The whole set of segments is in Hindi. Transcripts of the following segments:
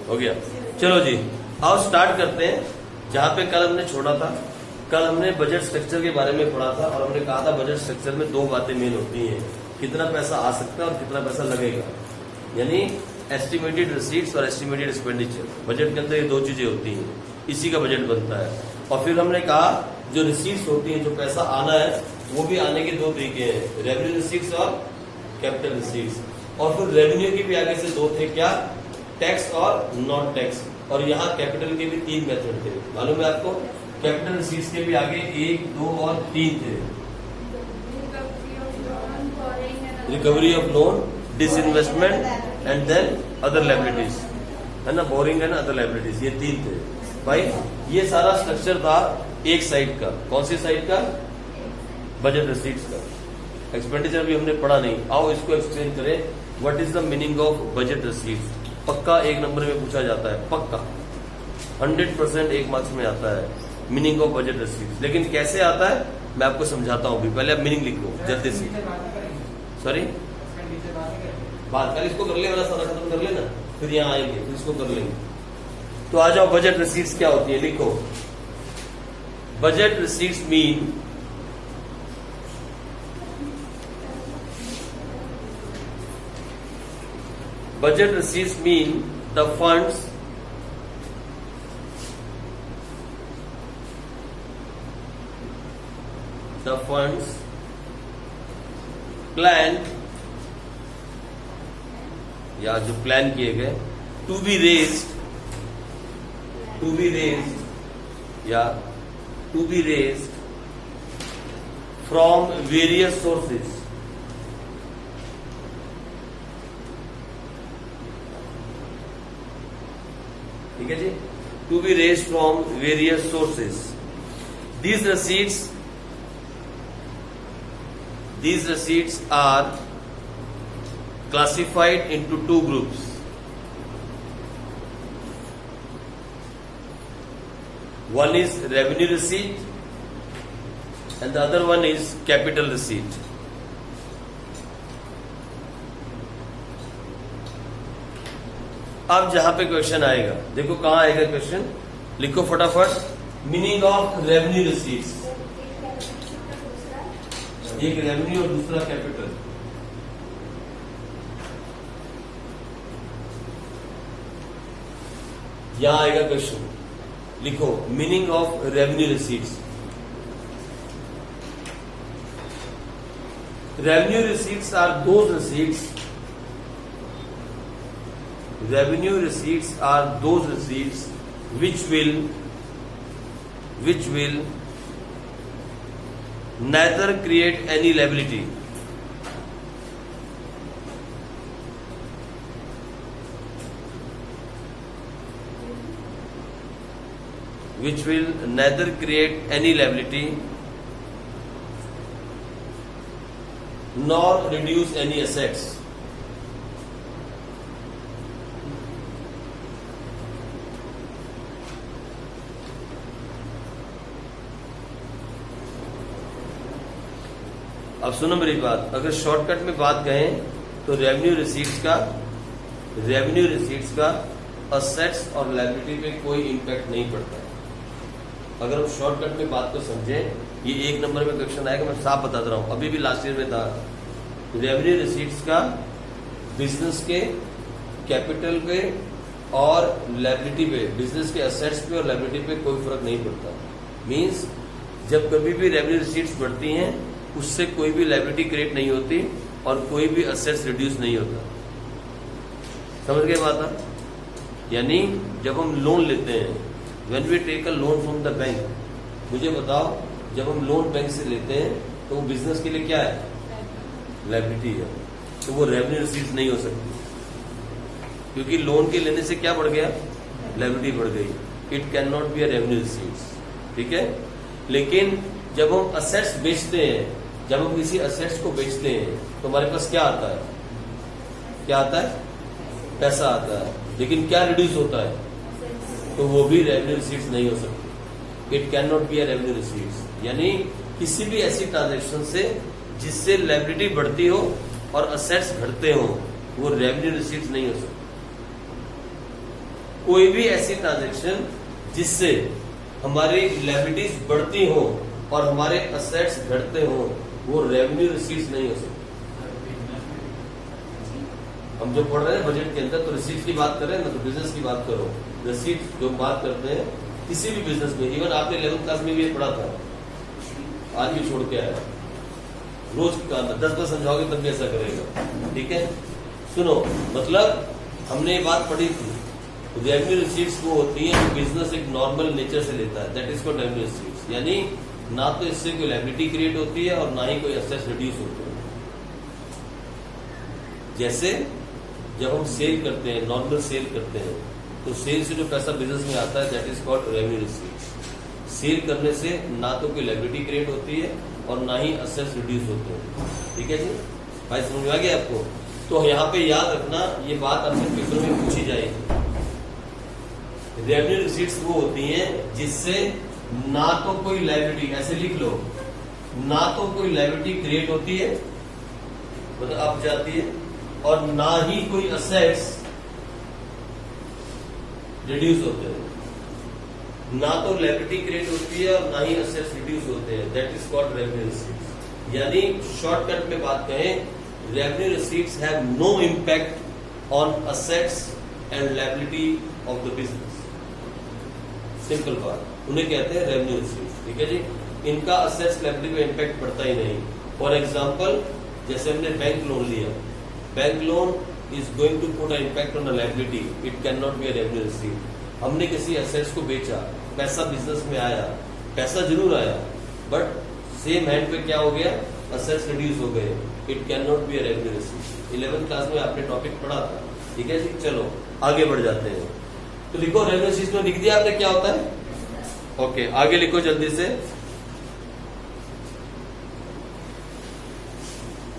हो गया। चलो जी, आओ स्टार्ट करते हैं जहां पे कल हमने छोड़ा था। कल हमने बजट स्ट्रक्चर के बारे में पढ़ा था और हमने कहा था बजट स्ट्रक्चर में दो बातें मेन होती हैं, कितना पैसा आ सकता है और कितना पैसा लगेगा, यानी एस्टिमेटेड रिसीट्स और एस्टिमेटेड एक्सपेंडिचर। बजट के अंदर ये दो चीजें होती हैं, इसी का बजट बनता है। और फिर हमने कहा जो रिसीट्स होती हैं, जो पैसा आना है, वो भी आने के दो तरीके हैं, रेवेन्यू रिसीट्स और कैपिटल रिसीट्स। और फिर रेवेन्यू के भी आगे से दो थे, क्या, टैक्स और नॉन टैक्स। और यहाँ कैपिटल के भी तीन मेथड थे, मालूम है आपको। कैपिटल रिसीट्स के भी आगे 1, 2 और 3 थे, recovery of loan, disinvestment and then other liabilities, है ना, बोरिंग एंड अदर लायबिलिटीज, ये 3 थे भाई। ये सारा स्ट्रक्चर था एक साइड का। कौन सी साइड का? बजट रिसीट्स का। एक्सपेंडिचर भी हमने पढ़ा नहीं। आओ इसको एक्सप्लेन करें, what is the meaning of budget receipts. पक्का 1 नंबर में पूछा जाता है, पक्का 100% 1 मार्क्स में आता है मीनिंग ऑफ बजट रिसीट्स। लेकिन कैसे आता है मैं आपको समझाता हूँ। भी पहले आप मीनिंग लिखो जल्दी से। सॉरी, बात कल इसको कर ले, वाला सारा खत्म कर लेना, फिर यहाँ आएंगे फिर इसको कर लेंगे। तो आ जाओ, बजट रिसीट्स क्या होती है, लिखो। Budget receipts mean budget receipts mean the funds planned या जो प्लान किए गए, to be raised या to be raised from various sources, ठीक है जी, to be raised from various sources. These receipts are classified into 2 groups. One is revenue receipt and the other one is capital receipt. अब जहां पे क्वेश्चन आएगा, देखो कहां आएगा क्वेश्चन, लिखो फटाफट। मीनिंग ऑफ रेवेन्यू रिसीट्स, एक रेवेन्यू और दूसरा कैपिटल। यहां आएगा क्वेश्चन, लिखो meaning of revenue receipts. Revenue receipts are those receipts which will neither create any liability nor reduce any assets. अब सुनो मेरी बात, अगर शॉर्टकट में बात कहें तो रेवेन्यू रिसीट्स का असेट्स और लायबिलिटी पे कोई इम्पैक्ट नहीं पड़ता। अगर हम शॉर्टकट में बात को समझें, ये 1 नंबर में क्वेश्चन आएगा, मैं साफ बताता रहा हूं, अभी भी लास्ट ईयर में था। रेवेन्यू रिसीट्स का बिजनेस के कैपिटल पे और लायबिलिटी पे, बिजनेस के असेट्स पे और लायबिलिटी पे कोई फर्क नहीं पड़ता। मींस जब कभी भी रेवेन्यू रिसीट्स बढ़ती हैं, उससे कोई भी लायबिलिटी क्रिएट नहीं होती और कोई भी असेट्स रिड्यूस नहीं होता। समझ गए बात आप? यानी जब हम लोन लेते हैं, when we take a loan from the bank, मुझे बताओ, जब हम लोन बैंक से लेते हैं तो वो बिजनेस के लिए क्या है? लायबिलिटी है। तो वो रेवेन्यू रिसीट्स नहीं हो सकती, क्योंकि लोन के लेने से क्या बढ़ गया? लायबिलिटी बढ़ गई। It can not be a revenue receipts, ठीक है। लेकिन जब हम असेट्स बेचते हैं, जब हम किसी असेट्स को बेचते हैं तो हमारे पास क्या आता है? क्या आता है? पैसा आता है। लेकिन क्या रिड्यूस होता है? तो वो भी रेवेन्यू रिसीट्स नहीं हो सकती। It can not be a revenue receipts. यानी किसी भी ऐसी ट्रांजेक्शन से जिससे लायबिलिटी बढ़ती हो और असेट्स घटते हो, वो रेवेन्यू रिसीट्स नहीं हो सकती। कोई भी ऐसी ट्रांजैक्शन जिससे हमारी लायबिलिटीज बढ़ती हो और हमारे असेट्स घटते हो, वो रेवेन्यू रिसीट्स नहीं हो सकती। हम जो पढ़ रहे हैं बजट के अंदर, तो रिसीट्स की बात कर रहे हैं ना, तो बिजनेस की बात करो। रिसीट्स जो बात करते हैं किसी भी बिजनेस में, इवन आपने 11th क्लास में भी ये पढ़ा था, आज भी छोड़ के आया, रोज का 10 बार समझाओगे तब भी ऐसा करेगा। ठीक है, सुनो, मतलब हमने ये बात पढ़ी थी, रेवेन्यू रिसीट्स वो होती है जो बिजनेस एक नॉर्मल नेचर से लेता है, that is called revenue receipts. यानी ना तो इससे कोई लायबिलिटी क्रिएट होती है और ना ही कोई असेट्स रिड्यूस होते हैं। जैसे जब हम सेल करते हैं, नॉर्मल सेल करते हैं, तो सेल से जो पैसा बिजनेस में आता है that is called revenue receipts. Sale करने से ना तो कोई लायबिलिटी क्रिएट होती है और ना ही असेट्स रिड्यूस होते हैं। ठीक है जी, भाई समझ में आ गया आपको? तो यहाँ पे याद रखना, ये बात आपसे पेपर में पूछी जाएगी। रेवेन्यू रिसीट्स वो होती हैं जिससे ना तो कोई लायबिलिटी, ऐसे लिख लो, ना तो कोई लायबिलिटी क्रिएट होती है, मतलब अब जाती है, और ना ही कोई असेट्स रिड्यूस होते हैं। ना तो लायबिलिटी क्रिएट होती है और ना ही असेट्स रिड्यूस होते हैं, that is called revenue receipts. यानी शॉर्टकट में बात कहें, revenue receipts have no impact on assets and liability of the business. Simple बात, उन्हें कहते हैं रेवेन्यू रिसीट्स। ठीक है जी, इनका असेट्स लायबिलिटी पे इम्पैक्ट पड़ता ही नहीं। फॉर एग्जांपल, जैसे हमने बैंक लोन लिया, bank loan is going to put a impact on the liability, it can not be a revenue receipt. हमने किसी असेट्स को बेचा, पैसा बिजनेस में आया, पैसा जरूर आया, बट सेम हैंड पे क्या हो गया, असेट्स रिड्यूस हो गए, it can not be a revenue receipt. 11th class में आपने टॉपिक पढ़ा था। ठीक है जी, चलो आगे बढ़ जाते हैं। तो लिखो, रेवेन्यू रिसीट्स में लिख दिया आपने क्या होता है? ओके, आगे लिखो जल्दी से।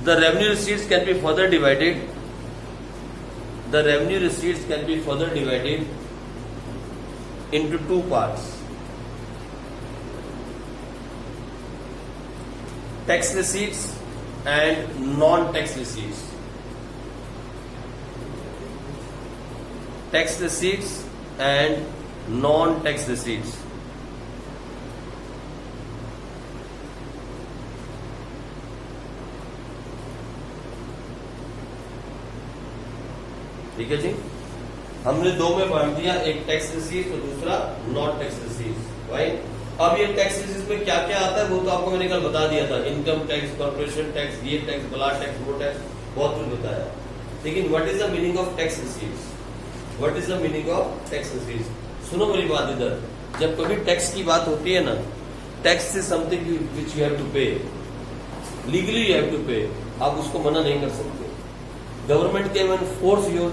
The revenue receipts can be further divided. The revenue receipts can be further divided into two parts: tax receipts and non-tax receipts. Tax receipts and non-tax receipts. ठीक है जी, हमने दो में बांट दिया, एक टैक्स रिसीट और दूसरा नॉन टैक्स रिसीट। राइट, अब ये टैक्स रिसीट में क्या क्या आता है वो तो आपको मैंने कल बता दिया था, इनकम टैक्स, कॉर्पोरेशन टैक्स, ये टैक्स, बला टैक्स, वो टैक्स, बहुत कुछ बताया। लेकिन what is the meaning of tax receipts? What is the meaning of tax receipts? सुनो मेरी बात इधर, जब कभी टैक्स की बात होती है ना, tax is something which you have to pay, legally you have to pay, आप उसको मना नहीं कर सकते। गवर्नमेंट के मन फोर्स योर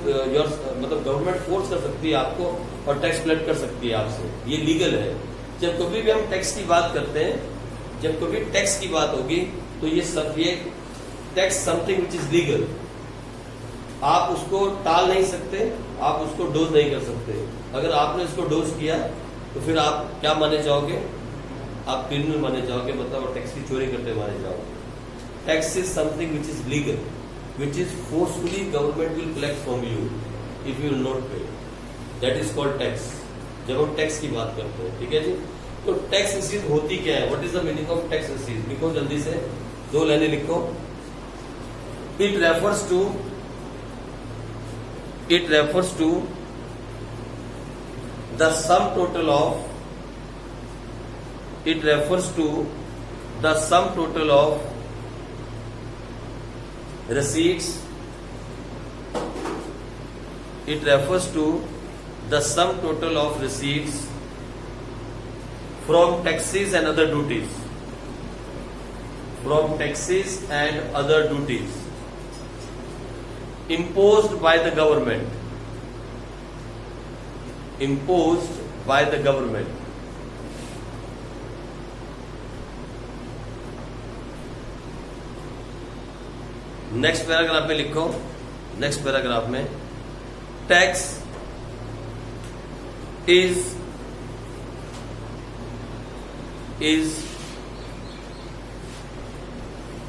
मतलब गवर्नमेंट फोर्स कर सकती है आपको और टैक्स कलेक्ट कर सकती है आपसे, ये लीगल है। जब कभी भी हम टैक्स की बात करते हैं, जब कभी टैक्स की बात होगी तो ये tax something which is legal, आप उसको टाल नहीं सकते, आप उसको डोज नहीं कर सकते। अगर आपने उसको डोज किया तो फिर आप क्या माने जाओगे? आप क्रिमिनल माने जाओगे, मतलब टैक्स की चोरी करते माने जाओगे। Tax is something which is legal, which is forcefully government will collect from you if you will not pay, that is called tax। जब हम टैक्स की बात करते हैं, ठीक है जी, तो टैक्स रिसीट होती क्या है? What is the meaning of tax receipt? लिखो जल्दी से, दो लाइनें लिखो। It refers to the sum total of, it refers to the sum total of receipts, it refers to the sum total of receipts from taxes and other duties, from taxes and other duties imposed by the government, imposed by the government। Next paragraph में लिखो, नेक्स्ट पैराग्राफ में, tax is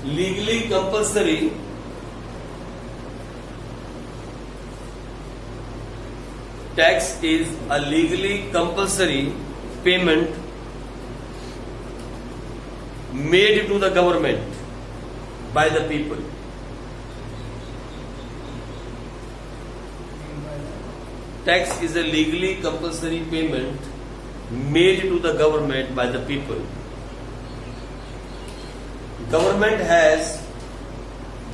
legally compulsory tax is a legally compulsory payment made to the government by the people. Tax is a legally compulsory payment made to the government by the people. Government has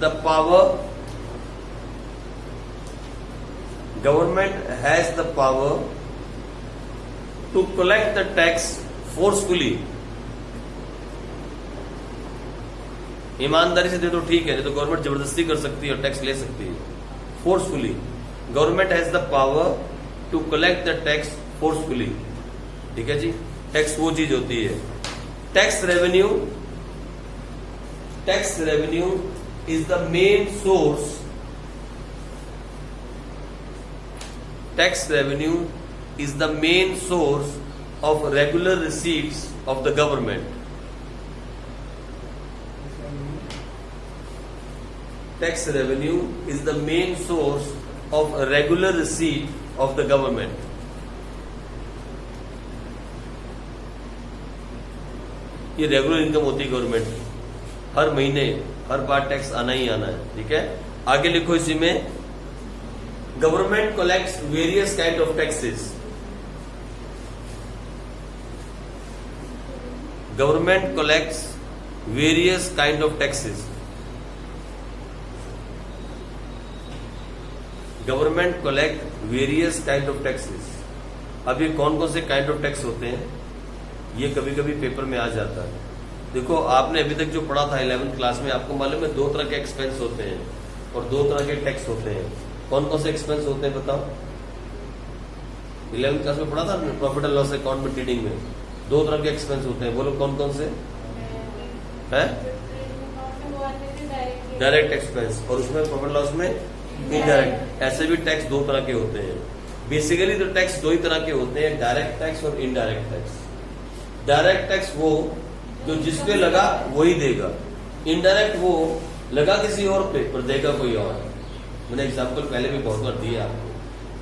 the power. Government has the power to collect the tax forcefully. ईमानदारी से दे तो ठीक है, नहीं तो गवर्नमेंट जबरदस्ती कर सकती है और टैक्स ले सकती है. Forcefully. Government has the power to collect the tax forcefully. ठीक है जी. टैक्स वो चीज होती है. Tax revenue is the main source. Tax revenue is the main source of regular receipts of the government. Tax revenue is the main source of regular receipt of the government. ये रेगुलर इनकम होती है गवर्नमेंट की. हर महीने हर बार टैक्स आना ही आना है. ठीक है. आगे लिखो इसी में, government collects various kind of taxes. Government collects various kind of taxes. Government collect various kind of taxes. अब ये कौन कौन से काइंड ऑफ टैक्स होते हैं, ये कभी कभी पेपर में आ जाता है. देखो, आपने अभी तक जो पढ़ा था 11th क्लास में, आपको मालूम है 2 तरह के एक्सपेंस होते हैं और 2 तरह के टैक्स होते हैं. कौन कौन से एक्सपेंस होते हैं बताओ. 11th क्लास में पढ़ा था आपने, प्रॉफिट एंड लॉस अकाउंट में, ट्रेडिंग में 2 तरह के एक्सपेंस होते हैं. बोलो कौन कौन से है. डायरेक्ट एक्सपेंस, और उसमें प्रॉफिट लॉस में इनडायरेक्ट. ऐसे भी टैक्स 2 तरह के होते हैं. बेसिकली तो टैक्स 2 ही तरह के होते हैं, डायरेक्ट टैक्स और इनडायरेक्ट टैक्स. डायरेक्ट टैक्स वो जो जिस पे लगा वही देगा. इनडायरेक्ट वो लगा किसी और पे पर देगा कोई और. मैंने एग्जांपल पहले भी बहुत बार दिया आपको.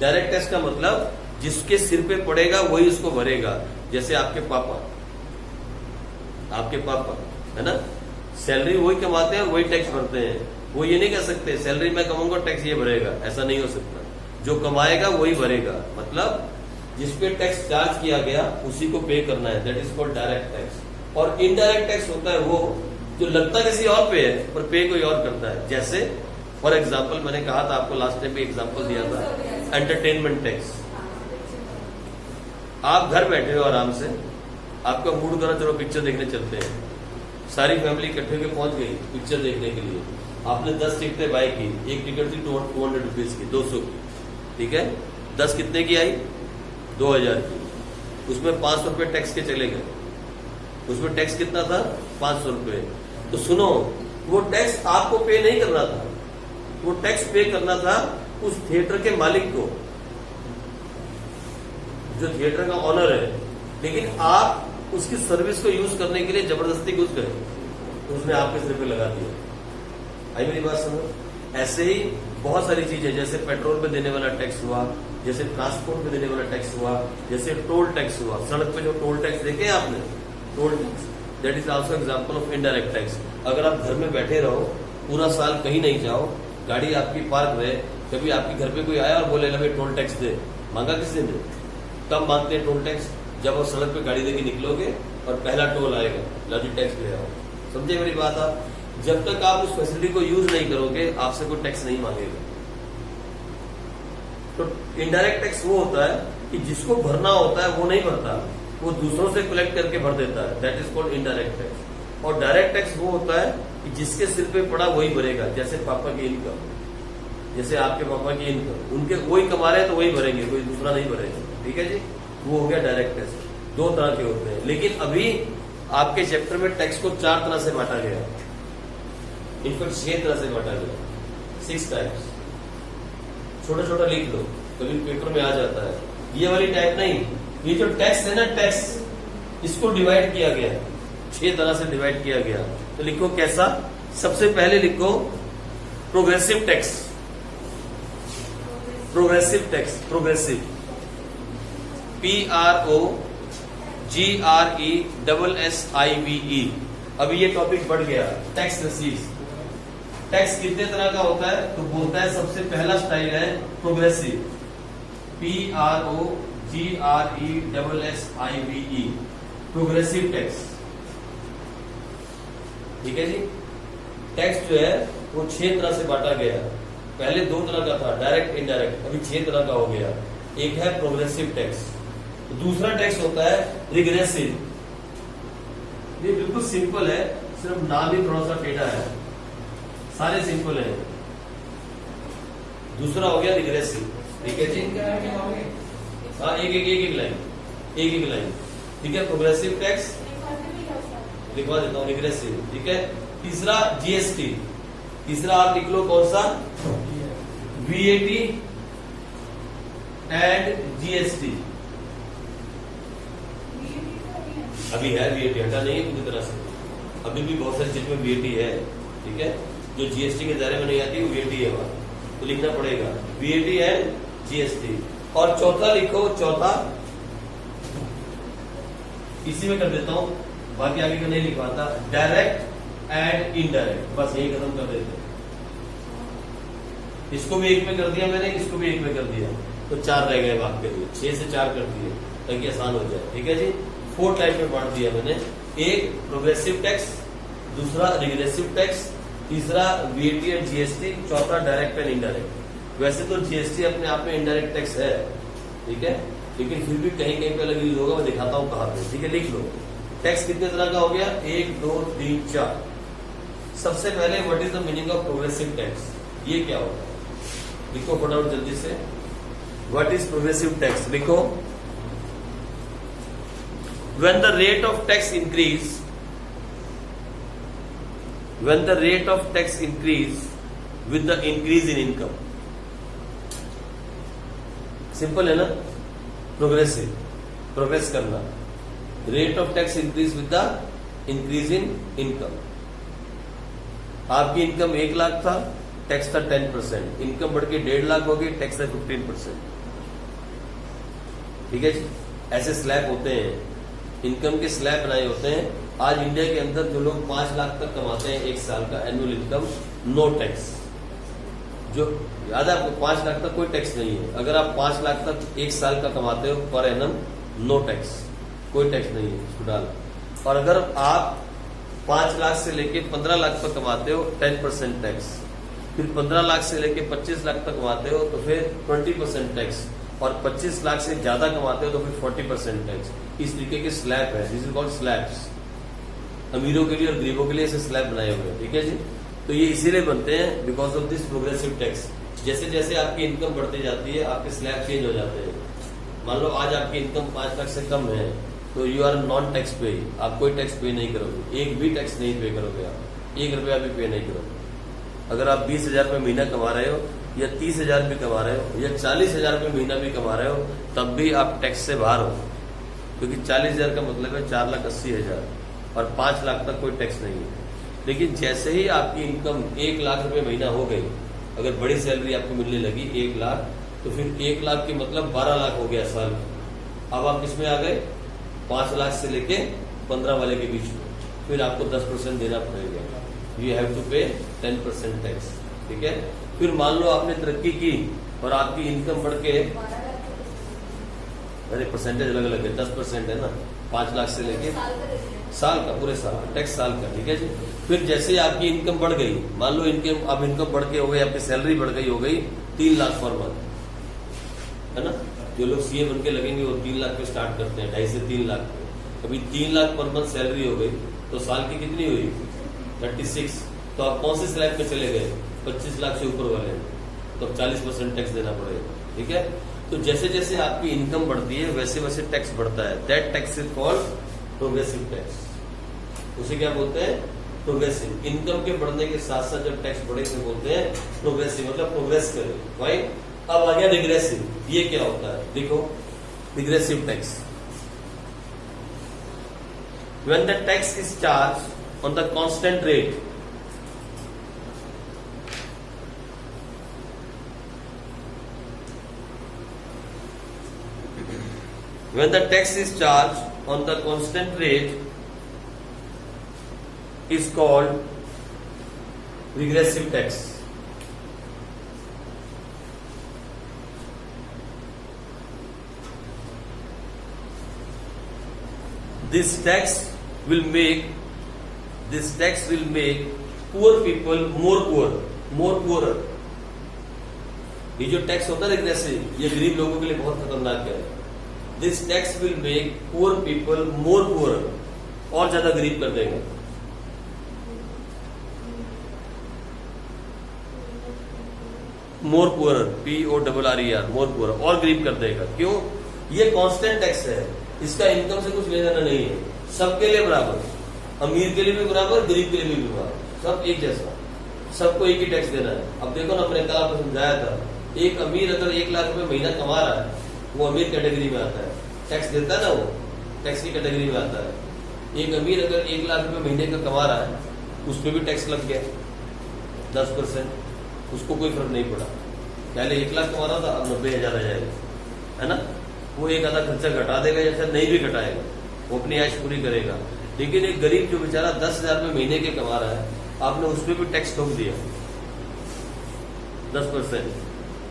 डायरेक्ट टैक्स का मतलब जिसके सिर पे पड़ेगा वही उसको भरेगा. जैसे आपके पापा है ना, सैलरी वही कमाते हैं और वही टैक्स भरते हैं. वो ये नहीं कह सकते सैलरी मैं कमाऊंगा टैक्स ये भरेगा, ऐसा नहीं हो सकता. जो कमाएगा वही भरेगा. मतलब जिस पे टैक्स चार्ज किया गया उसी को पे करना है. That is called direct tax. और इनडायरेक्ट टैक्स होता है वो जो लगता किसी और पे है पर पे कोई और करता है. जैसे फॉर एग्जाम्पल मैंने कहा था आपको लास्ट टाइम भी एग्जाम्पल दिया था, एंटरटेनमेंट टैक्स. आप घर बैठे हो आराम से, आपका मूड करा चलो पिक्चर देखने चलते हैं. सारी फैमिली इकट्ठे होकर पहुंच गई पिक्चर देखने के लिए. आपने 10 टिकटें बाय की. एक टिकट थी 200 रुपीज की, 200 की. ठीक है. 10 कितने की आई, 2000 की. उसमें 500 रुपए टैक्स के चले गए. उसमें टैक्स कितना था, 500 रुपए. तो सुनो, वो टैक्स आपको पे नहीं करना था, वो टैक्स पे करना था उस थिएटर के मालिक को, जो थिएटर का ऑनर है. लेकिन आप उसकी सर्विस को यूज करने के लिए जबरदस्ती घुस गए, तो उसने आपके सिर पे लगा दिया. आई मेरी बात समझ. ऐसे ही बहुत सारी चीजें, जैसे पेट्रोल पे देने वाला टैक्स हुआ, जैसे ट्रांसपोर्ट पे देने वाला टैक्स हुआ, जैसे टोल टैक्स हुआ. सड़क पे जो टोल टैक्स देखे आपने, toll tax, that is also example of indirect tax. अगर आप घर में बैठे रहो, पूरा साल कहीं नहीं जाओ, गाड़ी आपकी पार्क रहे, कभी आपके घर पे कोई आया और बोले भाई टोल टैक्स दे, मांगा किसी ने? कब मांगते हैं टोल टैक्स? जब आप सड़क पे गाड़ी लेके निकलोगे और पहला टोल आएगा, लाठी टैक्स ले आओ. समझे मेरी बात आप? जब तक आप उस फैसिलिटी को यूज नहीं करोगे आपसे कोई टैक्स नहीं मांगेगा. तो इनडायरेक्ट टैक्स वो होता है कि जिसको भरना होता है वो नहीं भरता, वो दूसरों से कलेक्ट करके भर देता है. That is called indirect tax. और डायरेक्ट टैक्स वो होता है कि जिसके सिर पे पड़ा वही भरेगा. जैसे पापा की इनकम, जैसे आपके पापा की इनकम, उनके वही कमा रहे हैं तो वही भरेंगे, कोई दूसरा नहीं भरेगा. ठीक है जी. वो हो गया डायरेक्ट टैक्स. 2 तरह के होते हैं. लेकिन अभी आपके चैप्टर में टैक्स को 4 तरह से बांटा गया. इनफैक्ट 6 तरह से बांटा गया, 6 टाइप्स. छोटा छोटा लिख लो, कभी पेपर में आ जाता है. ये वाली टाइप नहीं, ये जो टैक्स है ना, टैक्स, इसको डिवाइड किया गया, 6 तरह से डिवाइड किया गया. तो लिखो कैसा. सबसे पहले लिखो progressive tax. Progressive tax, progressive PROGRESSIVE। अभी ये टॉपिक बढ़ गया, टैक्स रिसीव्स। टैक्स कितने तरह का होता है? तो बोलता है सबसे पहला स्टाइल है प्रोग्रेसिव, PROGRESSIVE, प्रोग्रेसिव टैक्स। ठीक है जी। टैक्स जो है वो 6 तरह से बांटा गया। पहले 2 तरह का था, डायरेक्ट इनडायरेक्ट, अभी 6 तरह का हो गया। एक है प्रोग्रेसिव टैक्स, दूसरा टैक्स होता है रिग्रेसिव। ये बिल्कुल सिंपल है, सिर्फ नाम ही थोड़ा सा टेढ़ा है, सारे सिंपल हैं। दूसरा हो गया रिग्रेसिव। ठीक है जी। हाँ, एक लाइन। ठीक है, प्रोग्रेसिव टैक्स लिखवा देता हूँ, रिग्रेसिव। ठीक है। तीसरा जीएसटी, तीसरा आप लिख लो कौन सा? VAT and GST. अभी है VAT, हटा नहीं है पूरी तरह से, अभी भी बहुत सारी चीज में VAT है। ठीक है, जो जीएसटी के दायरे में नहीं आती वो VAT है, वहां तो लिखना पड़ेगा VAT एंड जीएसटी। और चौथा लिखो, चौथा इसी में कर देता हूं, बाकी आगे का नहीं लिखवाता, डायरेक्ट एंड इनडायरेक्ट। बस यही खत्म कर देते हैं। इसको भी एक में कर दिया मैंने, इसको भी एक में कर दिया, तो 4 रह गए भाग के लिए। 6 से 4 कर दिए ताकि आसान हो जाए। ठीक है जी। 4 टाइप में बांट दिया मैंने। एक प्रोग्रेसिव टैक्स, दूसरा रिग्रेसिव टैक्स, तीसरा VAT एंड जीएसटी, चौथा डायरेक्ट एंड इनडायरेक्ट। वैसे तो जीएसटी अपने आप में इनडायरेक्ट टैक्स है, ठीक है, लेकिन फिर भी कहीं कहीं पे अलग यूज होगा, मैं दिखाता हूँ कहाँ पे। ठीक है, लिख लो। टैक्स कितने तरह का हो गया? 1 2 3 4। सबसे पहले what is the meaning of progressive tax? ये क्या होता है? लिखो फटाफट जल्दी से, व्हाट इज प्रोग्रेसिव टैक्स? लिखो, when the rate of tax increase with the increase in income। Simple है ना? प्रोग्रेसिव, प्रोग्रेस करना। Rate of tax increase with the increase in income. आपकी इनकम 1 लाख था, टैक्स था 10%, इनकम बढ़ के 1.5 लाख हो गई, टैक्स है 15%। ठीक है जी। ऐसे स्लैब होते हैं, इनकम के स्लैब बनाए होते हैं। आज इंडिया के अंदर जो लोग 5 लाख तक कमाते हैं 1 साल का एनुअल इनकम, नो टैक्स। जो याद है आपको, 5 लाख तक कोई टैक्स नहीं है। अगर आप 5 लाख तक 1 साल का कमाते हो पर एनम, नो टैक्स, कोई टैक्स नहीं है इसको डाल। और अगर आप 5 लाख से लेके 15 लाख तक कमाते हो 10% टैक्स, फिर 15 लाख से लेके 25 लाख तक कमाते हो तो फिर 20% टैक्स, और 25 लाख से ज्यादा कमाते हो तो फिर 40% टैक्स। इस तरीके के स्लैब है, दिस इज कॉल्ड स्लैब्स। अमीरों के लिए और गरीबों के लिए ऐसे स्लैब बनाए हुए हैं। ठीक है जी। तो ये इसीलिए बनते हैं because of this progressive tax. जैसे जैसे आपकी इनकम बढ़ती जाती है आपके स्लैब चेंज हो जाते हैं। मान लो आज आपकी इनकम 5 लाख से कम है तो यू आर नॉन टैक्स पे, आप कोई टैक्स पे नहीं करोगे, एक भी टैक्स नहीं पे करोगे, आप 1 रुपया भी पे नहीं करोगे। अगर आप 20,000 रुपये महीना कमा रहे हो या 30,000 भी कमा रहे हो या 40,000 रुपये महीना भी कमा रहे हो, तब भी आप टैक्स से बाहर हो, क्योंकि 40,000 का मतलब है 4,80,000 और 5 लाख तक कोई टैक्स नहीं है। लेकिन जैसे ही आपकी इनकम 1 लाख रुपए महीना हो गई, अगर बड़ी सैलरी आपको मिलने लगी 1 लाख, तो फिर 1 लाख की मतलब 12 लाख हो गया साल में। अब आप किसमें आ गए? 5 लाख से लेके 15 वाले के बीच में। फिर आपको 10% देना पड़ेगा, यू हैव टू पे 10% टैक्स। ठीक है। फिर मान लो आपने तरक्की की और आपकी इनकम बढ़ के, अरे परसेंटेज अलग अलग है, 10% है ना, 5 लाख से लेके साल का, पूरे साल का टैक्स, साल का। ठीक है जी। फिर जैसे आपकी इनकम बढ़ गई, मान लो इनकम, अब इनकम बढ़ के हो गई, आपकी सैलरी बढ़ गई, हो गई 3 लाख पर मंथ, है ना। जो लोग सीए बन के लगेंगे वो 3 लाख पे स्टार्ट करते हैं, 2.5 से 3 लाख पे। अभी 3 लाख पर मंथ सैलरी हो गई तो साल की कितनी हुई? 36। तो आप कौन से स्लैब पे चले गए? 25 लाख से ऊपर वाले, तो 40% टैक्स देना पड़ेगा। ठीक है। तो जैसे जैसे आपकी इनकम बढ़ती है वैसे वैसे टैक्स बढ़ता है। That tax is called progressive tax. उसे क्या बोलते हैं? प्रोग्रेसिव। इनकम के बढ़ने के साथ साथ जब टैक्स बढ़े तो बोलते हैं प्रोग्रेसिव, मतलब प्रोग्रेस करे। राइट। अब आ गया रिग्रेसिव। ये क्या होता है? देखो, regressive tax, when the tax is charge on the constant rate, When the tax is charged on the constant rate is called regressive tax. This tax will make poor people more poorer. ये जो टैक्स होता है रिग्रेसिव, ये गरीब लोगों के लिए बहुत खतरनाक है. This tax will make poor people more poorer, और ज्यादा गरीब कर देगा. More poorer, PORRER, more poorer, और गरीब कर देगा. क्यों? ये कांस्टेंट टैक्स है, इसका इनकम से कुछ लेना नहीं है. सबके लिए बराबर, अमीर के लिए भी बराबर, गरीब के लिए भी बराबर, सब एक जैसा, सबको एक ही टैक्स देना है. अब देखो ना, मैंने कल आपको समझाया था, एक अमीर अगर 1 लाख रुपए महीना कमा रहा है, वो अमीर कैटेगरी में आता है, टैक्स देता है ना, वो टैक्स की कैटेगरी में आता है. एक अमीर अगर 1 लाख रुपए महीने का कमा रहा है, उस पर भी टैक्स लग गया 10%, उसको कोई फर्क नहीं पड़ा. पहले 1 लाख कमा रहा था, अब 90,000 आ जाएगा, है ना. वो एक आधा खर्चा घटा देगा या शायद नहीं भी घटाएगा, वो अपनी ऐश पूरी करेगा. लेकिन एक गरीब जो बेचारा 10,000 रुपए महीने के कमा रहा है, आपने उस पर भी टैक्स ठोक दिया 10%,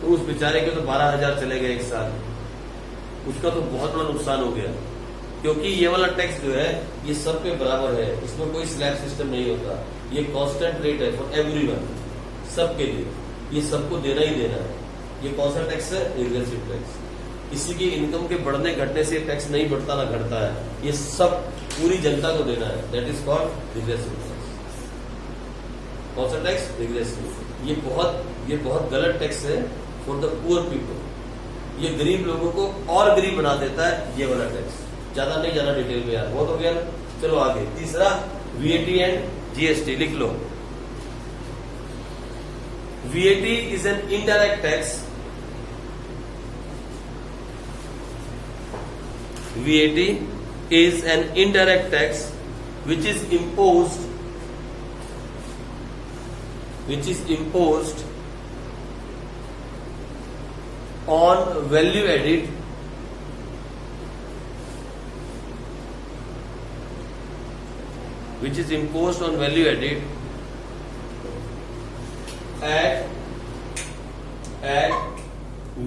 तो उस बेचारे के तो 12,000 चले गए एक साल. उसका तो बहुत बड़ा नुकसान हो गया. क्योंकि ये वाला टैक्स जो है, ये सब पे बराबर है, इसमें कोई स्लैब सिस्टम नहीं होता. ये कांस्टेंट रेट है फॉर एवरीवन, सबके लिए, ये सबको देना ही देना है. ये कौन सा टैक्स है? Regressive tax. किसी की इनकम के बढ़ने घटने से टैक्स नहीं बढ़ता ना घटता है, ये सब पूरी जनता को देना है. That is called regressive tax. कौन सा टैक्स? रिग्रेसिव. ये बहुत गलत टैक्स है फॉर द पुअर पीपल. ये गरीब लोगों को और गरीब बना देता है ये वाला टैक्स. ज्यादा नहीं जाना डिटेल में यार, बहुत हो गया ना. चलो आगे. तीसरा, VAT एंड GST लिख लो. VAT is an indirect tax. VAT is an indirect tax which is imposed on value added at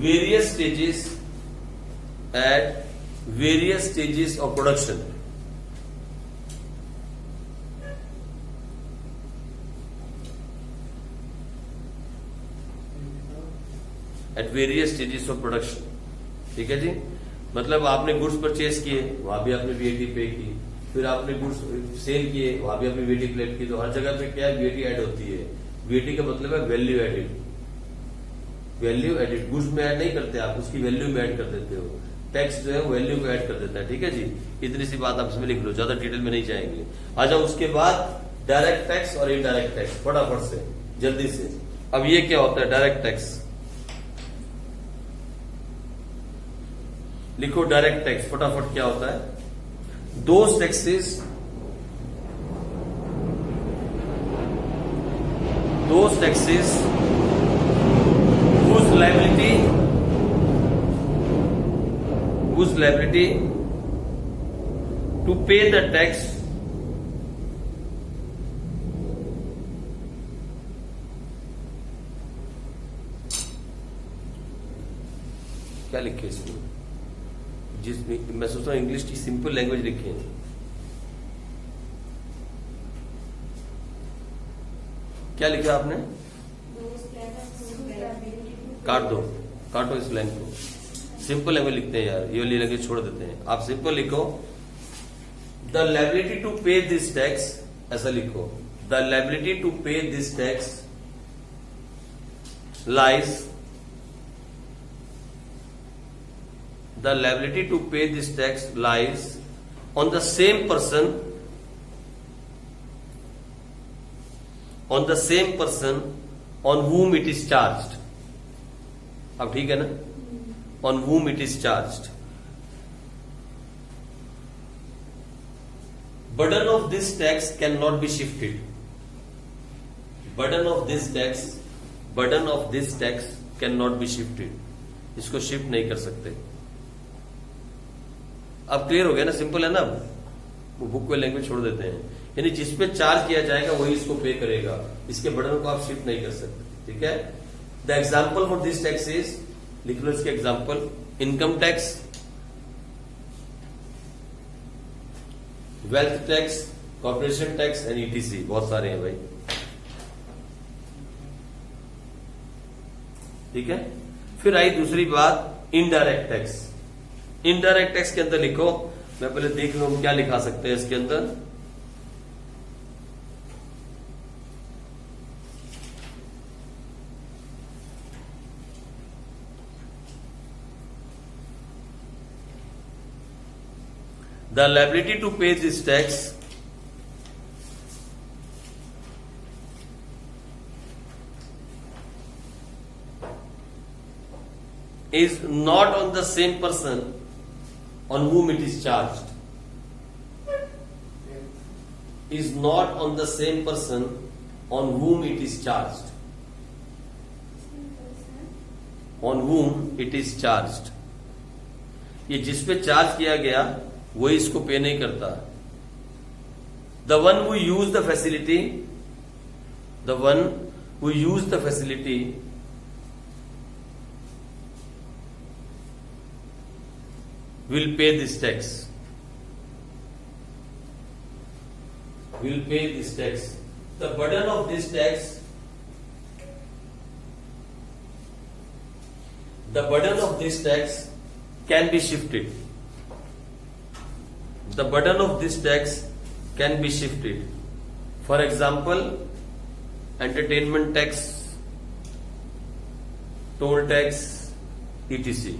various stages of production. At various stages of production. ठीक है जी. मतलब आपने गुड्स परचेज किए, वहां भी आपने VAT पे की, फिर आपने गुड्स सेल किए, वहां भी आपने VAT कलेक्ट की. तो हर जगह पे क्या है? VAT ऐड होती है. VAT का मतलब है value added. Value added goods में ऐड नहीं करते आप, उसकी वैल्यू में ऐड कर देते हो. टैक्स जो है वैल्यू को ऐड कर देता है. ठीक है जी. इतनी सी बात आप इसमें लिख लो, ज्यादा डिटेल में नहीं जाएंगे. आ जाओ उसके बाद डायरेक्ट टैक्स और इनडायरेक्ट टैक्स, फटाफट से जल्दी से. अब ये क्या होता है? डायरेक्ट टैक्स लिखो. डायरेक्ट टैक्स फटाफट क्या होता है? Those taxes whose liability to pay the tax क्या लिखे इसमें? जिसमें मैं सोचता हूं इंग्लिश की सिंपल लैंग्वेज लिखे. क्या लिखा आपने? काटो इस लाइन को. सिंपल लैंग्वेज लिखते हैं यार, ये वाली लैंग्वेज छोड़ देते हैं. आप सिंपल लिखो, द लायबिलिटी टू पे दिस टैक्स. ऐसा लिखो, द लायबिलिटी टू पे this tax lies the liability to pay this tax lies on the same person on whom it is charged. अब ठीक है ना? on whom it is charged. Burden of this tax cannot be shifted. Burden of this tax cannot be shifted. इसको शिफ्ट नहीं कर सकते. अब क्लियर हो गया ना, सिंपल है ना। वो बुक को लैंग्वेज छोड़ देते हैं, यानी जिस पे चार्ज किया जाएगा वही इसको पे करेगा, इसके बर्डन को आप शिफ्ट नहीं कर सकते। ठीक है। The example for this tax is, लिख लो इसके example, income tax, wealth tax, corporation tax and etc. बहुत सारे हैं भाई। ठीक है। फिर आई दूसरी बात, इनडायरेक्ट टैक्स। इनडायरेक्ट टैक्स के अंदर लिखो, मैं पहले देख लूं हम क्या लिखा सकते हैं इसके अंदर। The liability to pay this tax is not on the same person on whom it is charged. Is not on the same person on whom it is charged. On whom it is charged. ये जिस पे चार्ज किया गया वही इसको पे नहीं करता। The one who use the facility, the one who use the facility will pay this tax. Will pay this tax. The burden of this tax, the burden of this tax can be shifted. The burden of this tax can be shifted. For example, entertainment tax, toll tax, etc.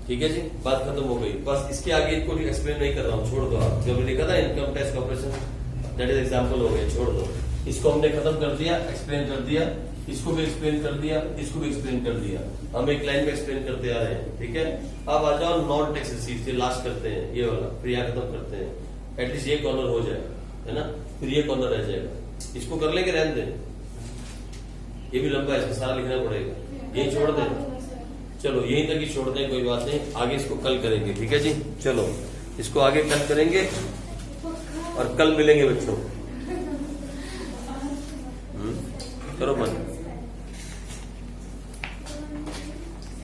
ठीक है जी, बात खत्म हो गई। बस इसके आगे इसको एक्सप्लेन नहीं कर रहा हूं, छोड़ दो आप। जब लिखा था income tax corporation, that is example हो गया, छोड़ दो। इसको हमने खत्म कर दिया, एक्सप्लेन कर दिया, इसको भी एक्सप्लेन कर दिया, इसको भी एक्सप्लेन कर दिया। हम एक लाइन में एक्सप्लेन करते आ रहे हैं। ठीक है। अब आ जाओ नॉन टैक्स रिसीट्स, ये लास्ट करते हैं, ये वाला फिर यहाँ खत्म करते हैं। एटलीस्ट ये कॉर्नर हो जाएगा, है ना, फिर ये कॉर्नर रह जाएगा। इसको कर लेंगे, रहने दें, ये भी लंबा है, इसको सारा लिखना पड़ेगा। यही छोड़ दें, चलो यहीं तक ही छोड़ दें, कोई बात नहीं, आगे इसको कल करेंगे। ठीक है जी, चलो इसको आगे कल करेंगे और कल मिलेंगे बच्चों। करो मन।